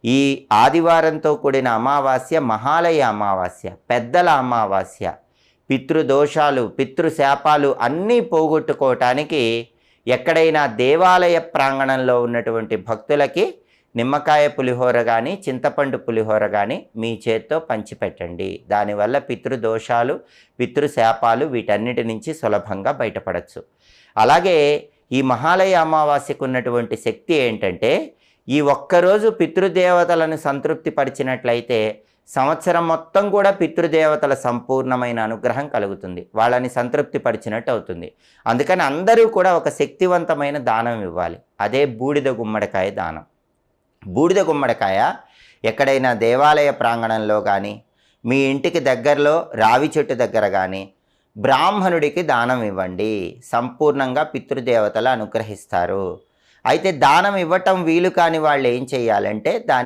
ఈ ఆదివారంతో కూడిన అమావాస్య మహాలయ అమావాస్య, పెద్దల అమావాస్య. పితృదోషాలు, పితృశాపాలు అన్నీ పోగొట్టుకోవటానికి ఎక్కడైనా దేవాలయ ప్రాంగణంలో ఉన్నటువంటి భక్తులకి నిమ్మకాయ పులిహోర కానీ, చింతపండు పులిహోర కానీ మీ చేత్తో పంచిపెట్టండి. దానివల్ల పితృదోషాలు, పితృశాపాలు వీటన్నిటి నుంచి సులభంగా బయటపడచ్చు. అలాగే ఈ మహాలయ అమావాస్యకు ఉన్నటువంటి శక్తి ఏంటంటే, ఈ ఒక్కరోజు పితృదేవతలను సంతృప్తిపరిచినట్లయితే సంవత్సరం మొత్తం కూడా పితృదేవతల సంపూర్ణమైన అనుగ్రహం కలుగుతుంది, వాళ్ళని సంతృప్తిపరిచినట్టు అవుతుంది. అందుకని అందరూ కూడా ఒక శక్తివంతమైన దానం ఇవ్వాలి. అదే బూడిద గుమ్మడికాయ దానం. బూడిద గుమ్మడికాయ ఎక్కడైనా దేవాలయ ప్రాంగణంలో కానీ, మీ ఇంటికి దగ్గరలో రావి చెట్టు దగ్గర కానీ బ్రాహ్మణుడికి దానం ఇవ్వండి. సంపూర్ణంగా పితృదేవతలు అనుగ్రహిస్తారు. అయితే దానం ఇవ్వటం వీలు కాని వాళ్ళు ఏం చేయాలంటే